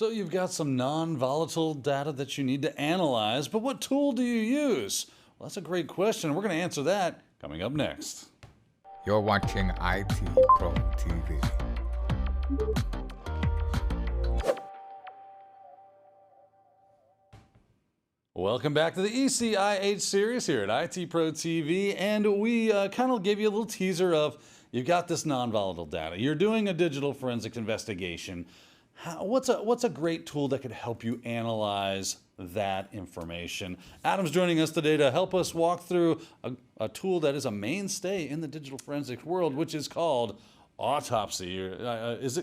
So you've got some non-volatile data that you need to analyze, but what tool do you use? Well, that's a great question. We're going to answer that coming up next. You're watching IT Pro TV. Welcome back to the ECIH series here at IT Pro TV, and we kind of gave you a little teaser of you've got this non-volatile data. You're doing a digital forensics investigation. What's a great tool that could help you analyze that information? Adam's joining us today to help us walk through a tool that is a mainstay in the digital forensics world, which is called Autopsy. Is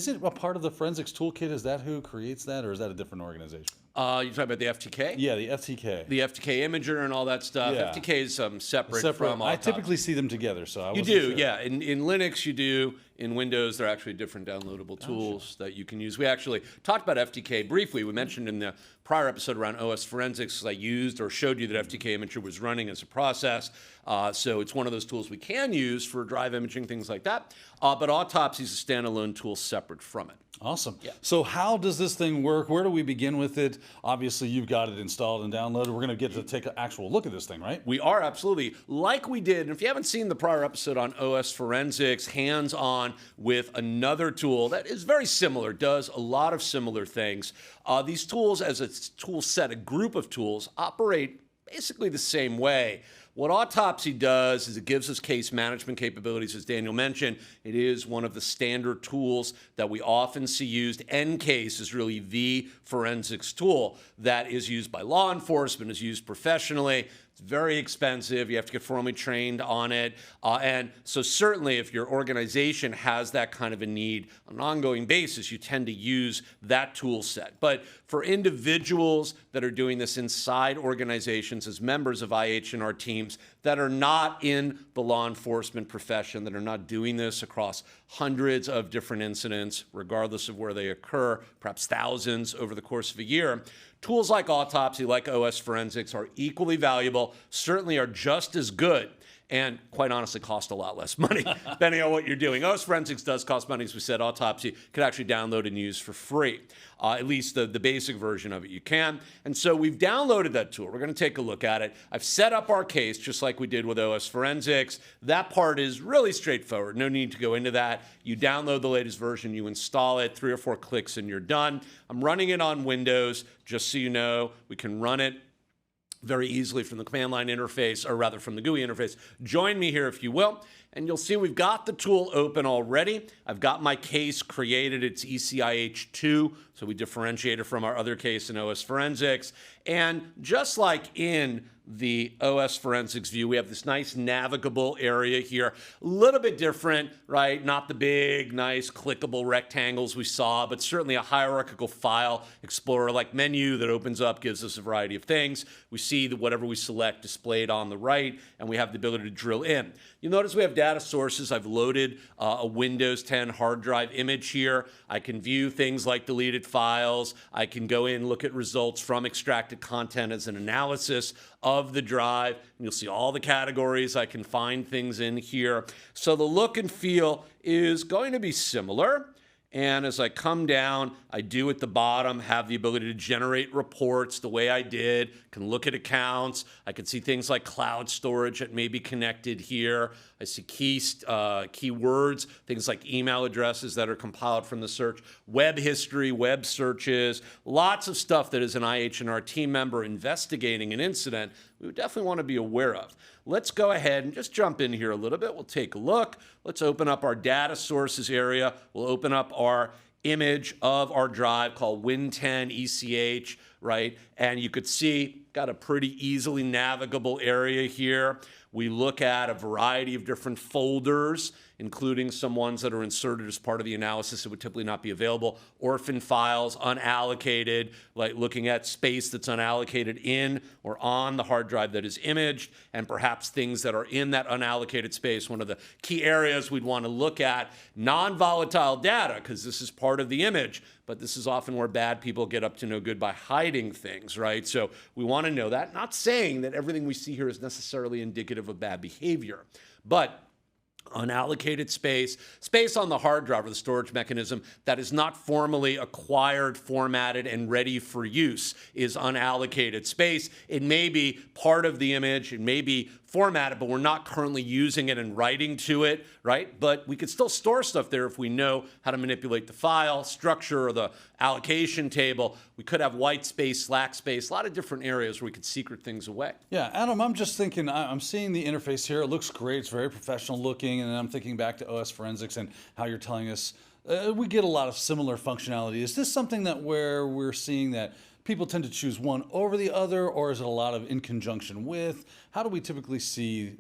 it a part of the forensics toolkit? Is that who creates that, or is that a different organization? You're talking about the FTK? Yeah, the FTK. The FTK imager and all that stuff. Yeah. FTK is separate from I Autopsy. typically see them together, so I You wasn't do, sure. yeah. In Linux, you do. In Windows, they're actually different downloadable tools that you can use. We actually talked about FTK briefly. We mentioned in the prior episode around OS forensics, I used or showed you that FTK imager was running as a process. So it's one of those tools we can use for drive imaging, things like that. But Autopsy is a standalone tool separate from it. Awesome. Yeah. So how does this thing work? Where do we begin with it? Obviously, you've got it installed and downloaded. We're going to get to take an actual look at this thing, right? We are, absolutely. Like we did, and if you haven't seen the prior episode on OS forensics, hands-on with another tool that is very similar, does a lot of similar things. These tools, as a tool set, a group of tools, operate basically the same way. What Autopsy does is it gives us case management capabilities, as Daniel mentioned. It is one of the standard tools that we often see used. NCASE is really the forensics tool that is used by law enforcement, is used professionally. It's very expensive. You have to get formally trained on it. And so certainly if your organization has that kind of a need on an ongoing basis, you tend to use that tool set. But for individuals that are doing this inside organizations as members of IH&R teams that are not in the law enforcement profession, that are not doing this across hundreds of different incidents, regardless of where they occur, perhaps thousands over the course of a year, tools like Autopsy, like OS Forensics are equally valuable, certainly are just as good, and quite honestly cost a lot less money, depending on what you're doing. OS Forensics does cost money, as we said. Autopsy could actually download and use for free, at least the basic version of it you can. And so we've downloaded that tool. We're going to take a look at it. I've set up our case just like we did with OS Forensics. That part is really straightforward. No need to go into that. You download the latest version, you install it, 3 or 4 clicks, and you're done. I'm running it on Windows, just so you know. We can run it very easily from the command line interface, or rather from the GUI interface. Join me here if you will, and you'll see we've got the tool open already. I've got my case created. It's ECIH2, so we differentiate it from our other case in OS Forensics. And just like in the OS Forensics view, we have this nice navigable area here. A little bit different, right? Not the big, nice, clickable rectangles we saw, but certainly a hierarchical file explorer-like menu that opens up, gives us a variety of things. We see that whatever we select displayed on the right, and we have the ability to drill in. You'll notice we have data sources. I've loaded a Windows 10 hard drive image here. I can view things like deleted files. I can go in, look at results from extracted content as an analysis of the drive, and you'll see all the categories. I can find things in here. So the look and feel is going to be similar. And as I come down, I do at the bottom have the ability to generate reports the way I did, can look at accounts. I can see things like cloud storage that may be connected here. I see keywords, things like email addresses that are compiled from the search, web history, web searches, lots of stuff that as an IH&R team member investigating an incident, we would definitely want to be aware of. Let's go ahead and just jump in here a little bit. We'll take a look. Let's open up our data sources area. We'll open up our image of our drive called Win10 ECH, right? And you could see, got a pretty easily navigable area here. We look at a variety of different folders, including some ones that are inserted as part of the analysis that would typically not be available. Orphan files, unallocated, like looking at space that's unallocated in or on the hard drive that is imaged, and perhaps things that are in that unallocated space. One of the key areas we'd want to look at, non-volatile data, because this is part of the image, but this is often where bad people get up to no good by hiding things, right? So we want to know that. Not saying that everything we see here is necessarily indicative of bad behavior, but unallocated space on the hard drive or the storage mechanism that is not formally acquired, formatted, and ready for use is unallocated space. It may be part of the image, it may be formatted, but we're not currently using it and writing to it, right? But we could still store stuff there if we know how to manipulate the file structure or the allocation table. We could have white space, slack space, a lot of different areas where we could secret things away. Yeah, Adam, I'm just thinking, I'm seeing the interface here. It looks great. It's very professional looking. And I'm thinking back to OS Forensics and how you're telling us we get a lot of similar functionality. Is this something that where we're seeing that people tend to choose one over the other, or is it a lot of in conjunction with? How do we typically see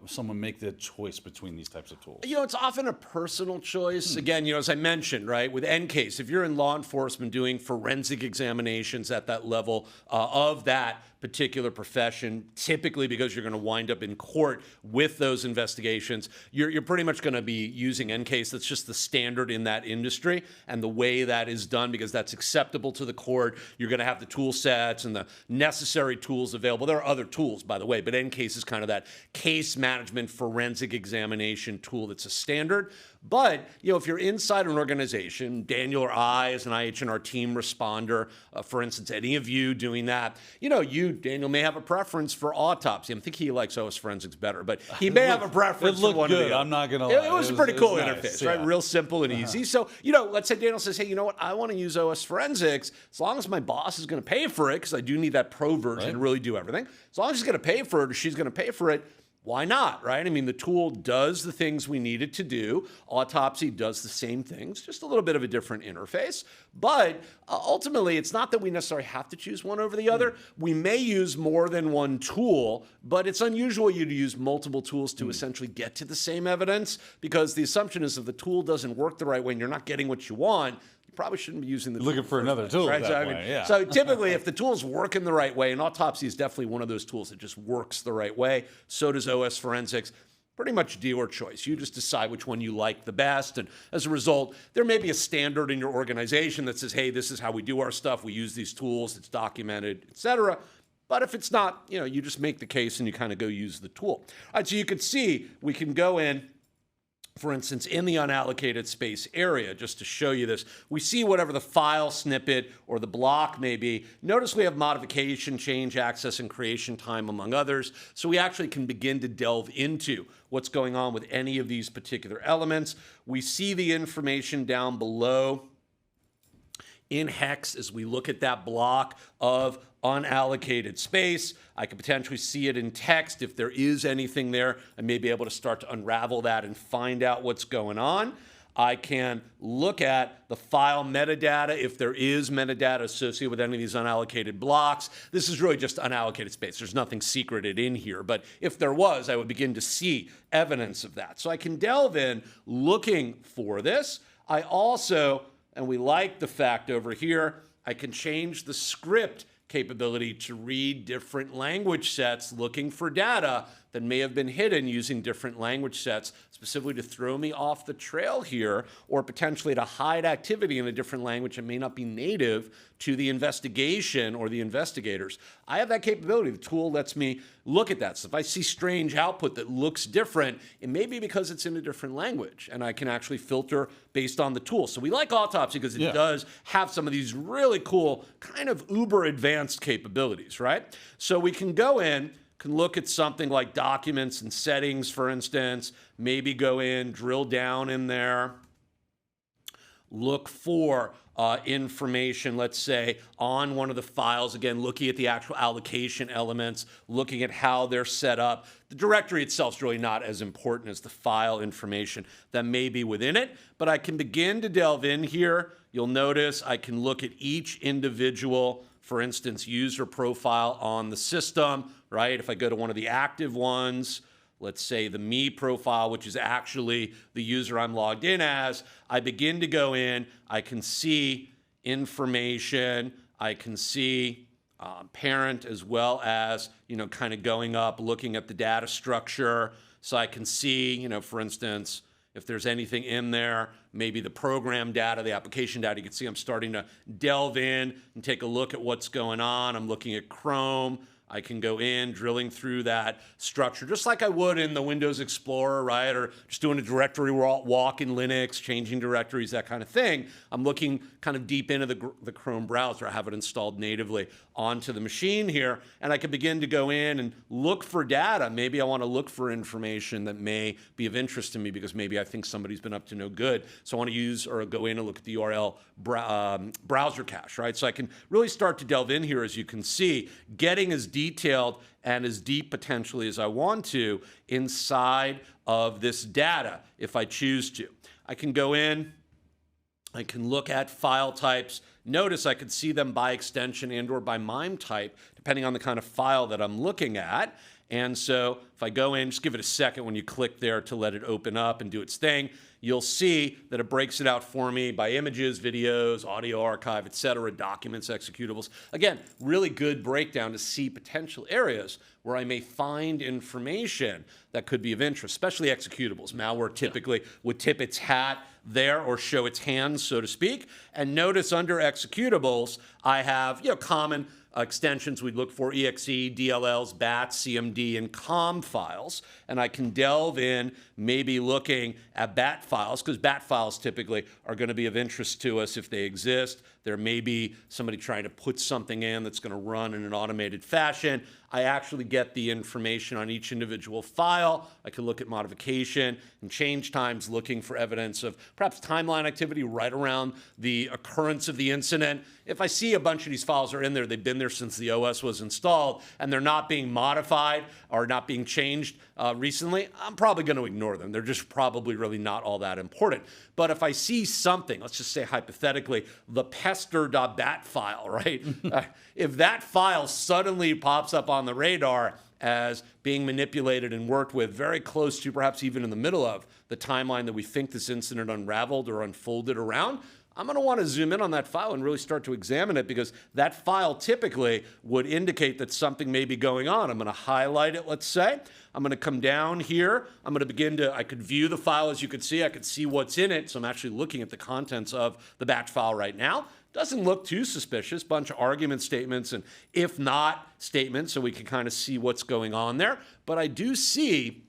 someone make the choice between these types of tools? You know, it's often a personal choice. Again, you know, as I mentioned, right, with NCASE, if you're in law enforcement doing forensic examinations at that level of that particular profession, typically because you're going to wind up in court with those investigations, you're pretty much going to be using NCASE. That's just the standard in that industry and the way that is done because that's acceptable to the court. You're going to have the tool sets and the necessary tools available. There are other tools, by the way, but NCASE is kind of that case management forensic examination tool that's a standard. But, you know, if you're inside an organization, Daniel or I as an IH&R team responder, for instance, any of you doing that, you know, Daniel, may have a preference for Autopsy. I'm thinking he likes OS Forensics better, but he may have a preference for one of the other. I'm not going to lie. It was a pretty cool nice, interface, yeah. right? Real simple and easy. So, you know, let's say Daniel says, hey, you know what? I want to use OS Forensics as long as my boss is going to pay for it, because I do need that pro version to really do everything. As long as he's going to pay for it or she's going to pay for it, why not, right? I mean, the tool does the things we need it to do. Autopsy does the same things, just a little bit of a different interface. But ultimately, it's not that we necessarily have to choose one over the other. We may use more than one tool, but it's unusual you to use multiple tools to essentially get to the same evidence, because the assumption is if the tool doesn't work the right way and you're not getting what you want, probably shouldn't be using the tool. Looking for another tool right? at that point, yeah. So typically, if the tools work in the right way, and Autopsy is definitely one of those tools that just works the right way, so does OS Forensics. Pretty much dealer choice. You just decide which one you like the best. And as a result, there may be a standard in your organization that says, hey, this is how we do our stuff. We use these tools. It's documented, et cetera. But if it's not, you know, you just make the case and you kind of go use the tool. All right, so you can see we can go in, for instance, in the unallocated space area, just to show you this, we see whatever the file snippet or the block may be. Notice we have modification, change, access, and creation time, among others. So we actually can begin to delve into what's going on with any of these particular elements. We see the information down below in hex as we look at that block of unallocated space. I could potentially see it in text. If there is anything there, I may be able to start to unravel that and find out what's going on. I can look at the file metadata if there is metadata associated with any of these unallocated blocks. This is really just unallocated space. There's nothing secreted in here, but if there was, I would begin to see evidence of that. So I can delve in looking for this. I also, and we like the fact over here, I can change the script capability to read different language sets looking for data that may have been hidden using different language sets, specifically to throw me off the trail here, or potentially to hide activity in a different language that may not be native to the investigation or the investigators. I have that capability. The tool lets me look at that. So if I see strange output that looks different, it may be because it's in a different language, and I can actually filter based on the tool. So we like Autopsy because it does have some of these really cool, kind of uber advanced capabilities, right? So we can go in, can look at something like documents and settings, for instance, maybe go in, drill down in there, look for information, let's say, on one of the files, again, looking at the actual allocation elements, looking at how they're set up. The directory itself is really not as important as the file information that may be within it, but I can begin to delve in here. You'll notice I can look at each individual, for instance, user profile on the system, right? If I go to one of the active ones, let's say the me profile, which is actually the user I'm logged in as, I begin to go in, I can see information, I can see parent, as well as, you know, kind of going up, looking at the data structure. So I can see, you know, for instance, if there's anything in there, maybe the program data, the application data, you can see I'm starting to delve in and take a look at what's going on. I'm looking at Chrome. I can go in, drilling through that structure, just like I would in the Windows Explorer, right? Or just doing a directory walk in Linux, changing directories, that kind of thing. I'm looking kind of deep into the Chrome browser. I have it installed natively onto the machine here, and I can begin to go in and look for data. Maybe I want to look for information that may be of interest to me because maybe I think somebody's been up to no good. So I want to use or go in and look at the URL browser cache, right? So I can really start to delve in here, as you can see, getting as detailed and as deep potentially as I want to inside of this data if I choose to. I can go in, I can look at file types. Notice I could see them by extension and or by MIME type, depending on the kind of file that I'm looking at. And so if I go in, just give it a second when you click there to let it open up and do its thing, you'll see that it breaks it out for me by images, videos, audio archive, etc., documents, executables. Again, really good breakdown to see potential areas where I may find information that could be of interest, especially executables. Malware typically would tip its hat there or show its hands, so to speak. And notice under executables, I have common extensions we'd look for: exe, DLLs, BAT, CMD, and COM files. And I can delve in, maybe looking at BAT files, because BAT files typically are going to be of interest to us if they exist. There may be somebody trying to put something in that's going to run in an automated fashion. I actually get the information on each individual file. I can look at modification and change times, looking for evidence of perhaps timeline activity right around the occurrence of the incident. If I see a bunch of these files are in there, they've been there since the OS was installed, and they're not being modified or not being changed recently, I'm probably going to ignore them. They're just probably really not all that important. But if I see something, let's just say hypothetically, the pester.bat file, right? If that file suddenly pops up on the radar as being manipulated and worked with very close to, perhaps even in the middle of, the timeline that we think this incident unraveled or unfolded around, I'm going to want to zoom in on that file and really start to examine it, because that file typically would indicate that something may be going on. I'm going to highlight it, let's say. I'm going to come down here. I'm going to begin to, I could view the file, as you could see. I could see what's in it. So I'm actually looking at the contents of the batch file right now. Doesn't look too suspicious. Bunch of argument statements and if not statements, so we can kind of see what's going on there. But I do see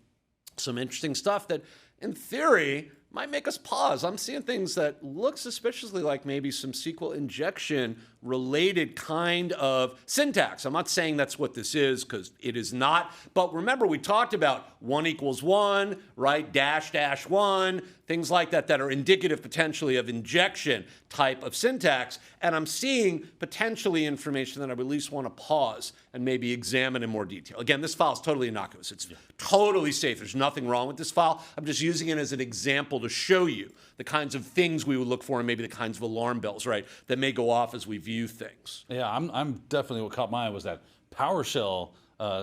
some interesting stuff that, in theory, might make us pause. I'm seeing things that look suspiciously like maybe some SQL injection related kind of syntax. I'm not saying that's what this is, because it is not. But remember, we talked about 1 = 1, right? Dash 1, things like that that are indicative potentially of injection type of syntax. And I'm seeing potentially information that I would at least want to pause and maybe examine in more detail. Again, this file is totally innocuous. It's totally safe. There's nothing wrong with this file. I'm just using it as an example to show you the kinds of things we would look for and maybe the kinds of alarm bells, right, that may go off as we view things. Yeah, I'm definitely, what caught my eye was that PowerShell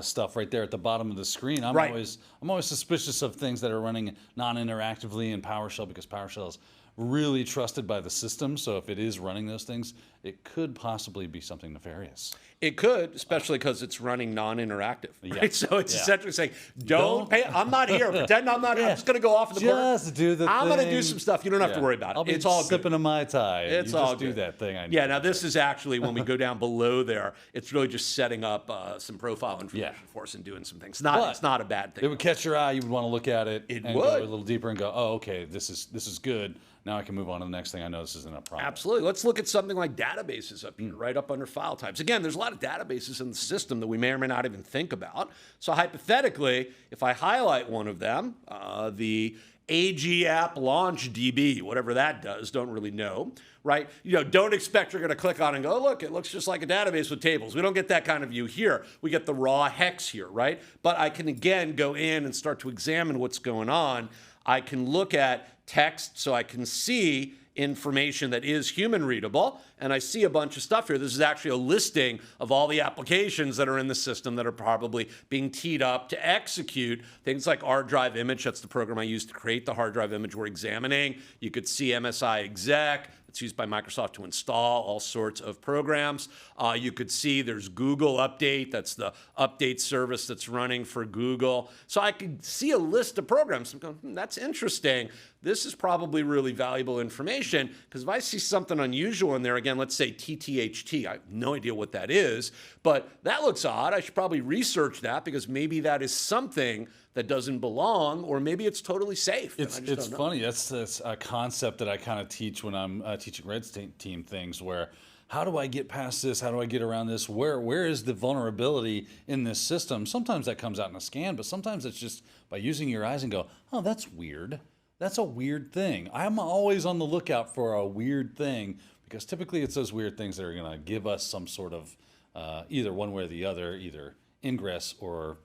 stuff right there at the bottom of the screen. I'm always suspicious of things that are running non-interactively in PowerShell, because PowerShell is really trusted by the system. So if it is running those things, it could possibly be something nefarious. It could, especially because it's running non-interactive, right? Yeah. So it's essentially saying, don't pay, I'm not here, pretend I'm not here, I'm just going to go off in the corner. Just do the I'm thing. going to do some stuff, you don't have to worry about it. I'll be It's all sipping good. a Mai Tai. It's you all just do good. that thing I need. Yeah, now this is actually, when we go down below there, it's really just setting up some profile information for us and doing some things. It's not a bad thing. It would catch your eye. You would want to look at it. It and would. go a little deeper and go, oh, okay, this is good. Now I can move on to the next thing. I know this isn't a problem. Absolutely. Let's look at something like databases up here, right up under file types. Again, there's a lot of databases in the system that we may or may not even think about. So hypothetically, if I highlight one of them, the AG app launch DB, whatever that does, don't really know, right? Don't expect you're going to click on it and go, oh, look, it looks just like a database with tables. We don't get that kind of view here. We get the raw hex here, right? But I can, again, go in and start to examine what's going on. I can look at text, so I can see information that is human readable, and I see a bunch of stuff here. This is actually a listing of all the applications that are in the system that are probably being teed up to execute things like hard drive image. That's the program I use to create the hard drive image we're examining. You could see MSI exec. It's used by Microsoft to install all sorts of programs. You could see there's Google Update. That's the update service that's running for Google. So I could see a list of programs. I'm going, that's interesting. this is probably really valuable information, because if I see something unusual in there, again, let's say TTHT, I have no idea what that is, but that looks odd. I should probably research that, because maybe that is something that doesn't belong, or maybe it's totally safe. It's funny. That's a concept that I kind of teach when I'm teaching red team things, where how do I get past this? How do I get around this? Where is the vulnerability in this system? Sometimes that comes out in a scan, but sometimes it's just by using your eyes and go, oh, that's weird. That's a weird thing. I'm always on the lookout for a weird thing, because typically it's those weird things that are going to give us some sort of either one way or the other, either ingress or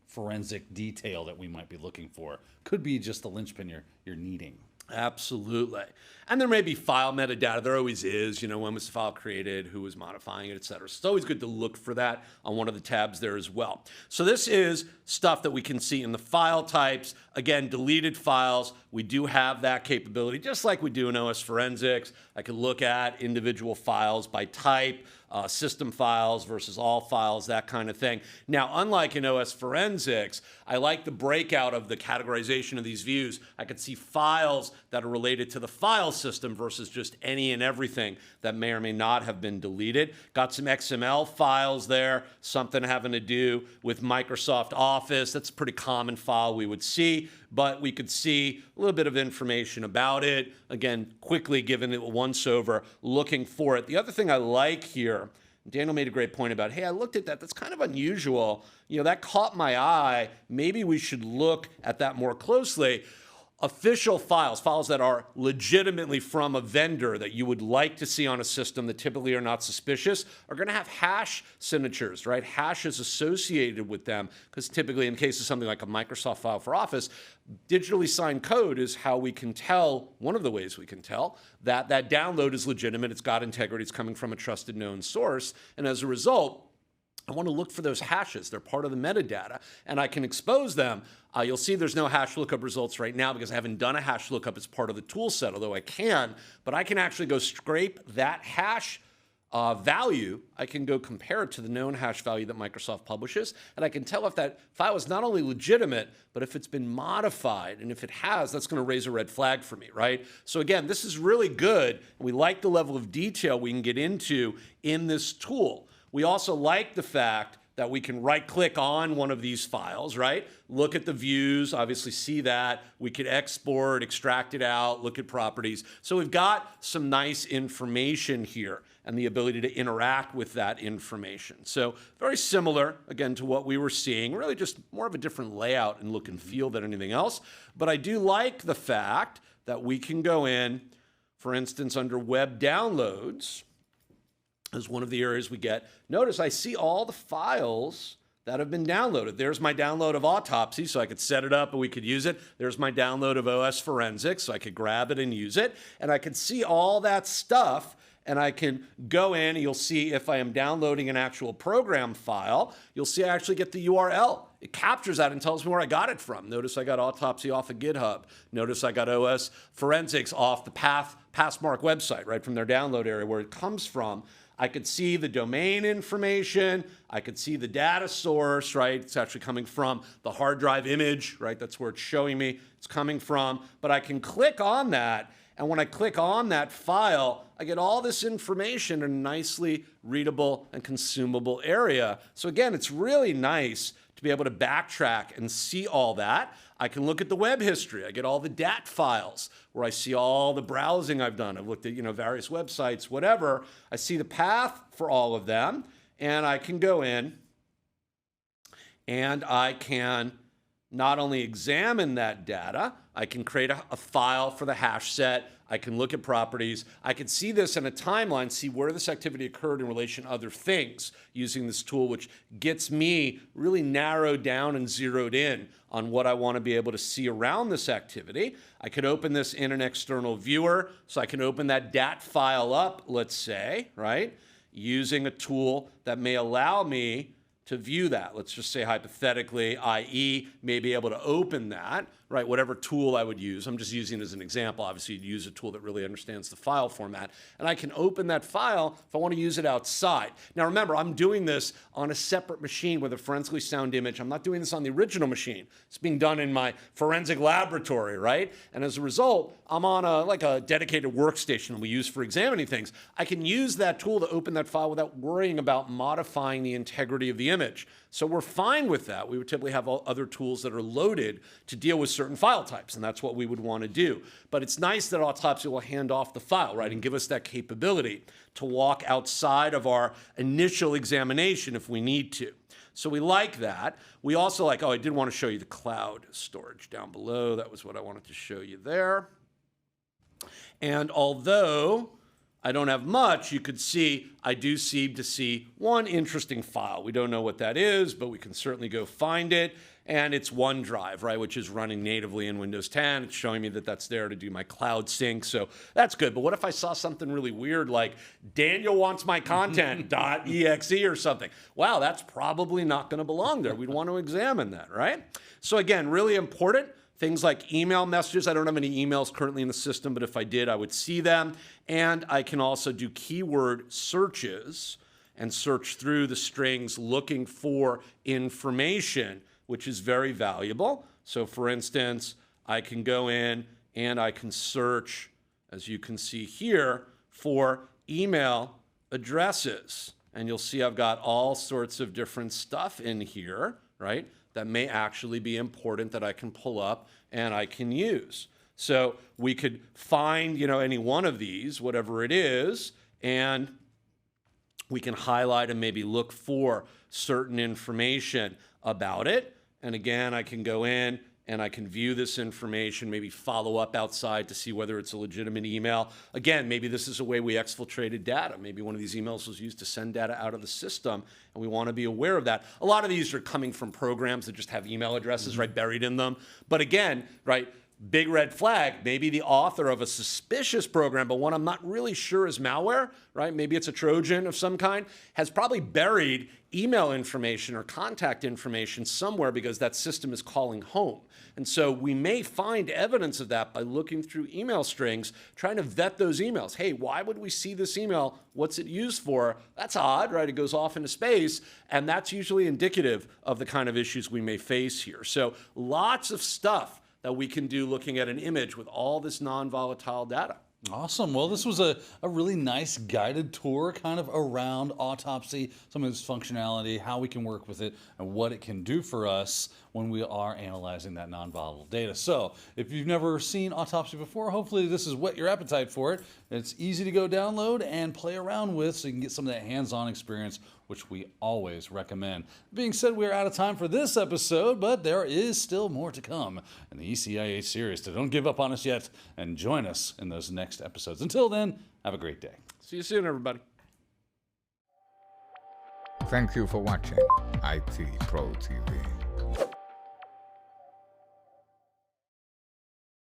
forensic detail that we might be looking for. Could be just the linchpin you're needing. Absolutely. And there may be file metadata. There always is. When was the file created, who was modifying it, et cetera. So it's always good to look for that on one of the tabs there as well. So this is stuff that we can see in the file types. Again, deleted files. We do have that capability, just like we do in OS Forensics. I can look at individual files by type, system files versus all files, that kind of thing. Now, unlike in OS Forensics, I like the breakout of the categorization of these views. I could see files that are related to the file system versus just any and everything that may or may not have been deleted. Got some XML files there, something having to do with Microsoft Office. That's a pretty common file we would see, but we could see a little bit of information about it. Again, quickly giving it a once-over, looking for it. The other thing I like here, Daniel made a great point about, hey, I looked at that. That's kind of unusual. That caught my eye. Maybe we should look at that more closely. Official files that are legitimately from a vendor that you would like to see on a system that typically are not suspicious, are going to have hash signatures, right? Hashes associated with them, because typically in case of something like a Microsoft file for Office, digitally signed code is how we can tell, one of the ways we can tell, that that download is legitimate, it's got integrity, it's coming from a trusted known source, and as a result, I want to look for those hashes. They're part of the metadata, and I can expose them. You'll see there's no hash lookup results right now because I haven't done a hash lookup as part of the tool set, although I can. But I can actually go scrape that hash value. I can go compare it to the known hash value that Microsoft publishes, and I can tell if that file is not only legitimate, but if it's been modified. And if it has, that's going to raise a red flag for me, right? So again, this is really good, and we like the level of detail we can get into in this tool. We also like the fact that we can right-click on one of these files, right? Look at the views, obviously see that. We could export, extract it out, look at properties. So we've got some nice information here and the ability to interact with that information. So very similar, again, to what we were seeing, really just more of a different layout and look and feel than anything else. But I do like the fact that we can go in, for instance, under web downloads, is one of the areas we get. Notice I see all the files that have been downloaded. There's my download of Autopsy, so I could set it up and we could use it. There's my download of OS Forensics, so I could grab it and use it. And I could see all that stuff, and I can go in, and you'll see if I am downloading an actual program file, you'll see I actually get the URL. It captures that and tells me where I got it from. Notice I got Autopsy off of GitHub. Notice I got OS Forensics off the Passmark website, right from their download area where it comes from. I could see the domain information. I could see the data source, right? It's actually coming from the hard drive image, right? That's where it's showing me it's coming from. But I can click on that, and when I click on that file, I get all this information in a nicely readable and consumable area. So again, it's really nice to be able to backtrack and see all that. I can look at the web history. I get all the DAT files where I see all the browsing I've done. I've looked at various websites, whatever. I see the path for all of them, and I can go in and I can not only examine that data, I can create a file for the hash set. I can look at properties. I can see this in a timeline, see where this activity occurred in relation to other things using this tool, which gets me really narrowed down and zeroed in on what I want to be able to see around this activity. I could open this in an external viewer, so I can open that DAT file up, let's say, right, using a tool that may allow me to view that. Let's just say hypothetically, i.e., may be able to open that, right? Whatever tool I would use. I'm just using it as an example. Obviously, you'd use a tool that really understands the file format. And I can open that file if I want to use it outside. Now, remember, I'm doing this on a separate machine with a forensically sound image. I'm not doing this on the original machine. It's being done in my forensic laboratory, right? And as a result, I'm on like a dedicated workstation we use for examining things. I can use that tool to open that file without worrying about modifying the integrity of the image. So we're fine with that. We would typically have other tools that are loaded to deal with certain file types, and that's what we would want to do. But it's nice that Autopsy will hand off the file, right, and give us that capability to walk outside of our initial examination if we need to. So we like that. We also like, oh, I did want to show you the cloud storage down below. That was what I wanted to show you there. And although I don't have much, you could see I do seem to see one interesting file. We don't know what that is, but we can certainly go find it. And it's OneDrive, right, which is running natively in Windows 10. It's showing me that that's there to do my cloud sync, so that's good. But what if I saw something really weird like Daniel wants my content .exe or something? Wow, that's probably not going to belong there. We'd want to examine that, right? So again, really important. Things like email messages. I don't have any emails currently in the system, but if I did, I would see them. And I can also do keyword searches and search through the strings looking for information, which is very valuable. So for instance, I can go in and I can search, as you can see here, for email addresses. And you'll see I've got all sorts of different stuff in here, right, that may actually be important that I can pull up and I can use. So we could find, any one of these, whatever it is, and we can highlight and maybe look for certain information about it. And again, I can go in and I can view this information, maybe follow up outside to see whether it's a legitimate email. Again, maybe this is a way we exfiltrated data. Maybe one of these emails was used to send data out of the system, and we want to be aware of that. A lot of these are coming from programs that just have email addresses, right, buried in them. But again, right, big red flag, maybe the author of a suspicious program, but one I'm not really sure is malware, right? Maybe it's a Trojan of some kind, has probably buried email information or contact information somewhere because that system is calling home. And so we may find evidence of that by looking through email strings, trying to vet those emails. Hey, why would we see this email? What's it used for? That's odd, right? It goes off into space, and that's usually indicative of the kind of issues we may face here. So lots of stuff that we can do looking at an image with all this non-volatile data. Awesome. Well, this was a really nice guided tour kind of around Autopsy, some of its functionality, how we can work with it, and what it can do for us when we are analyzing that non-volatile data. So if you've never seen Autopsy before, hopefully this has whet your appetite for it. It's easy to go download and play around with so you can get some of that hands-on experience, which we always recommend. Being said, we're out of time for this episode, but there is still more to come in the ECIH series, so don't give up on us yet and join us in those next episodes. Until then, have a great day. See you soon, everybody. Thank you for watching IT Pro TV.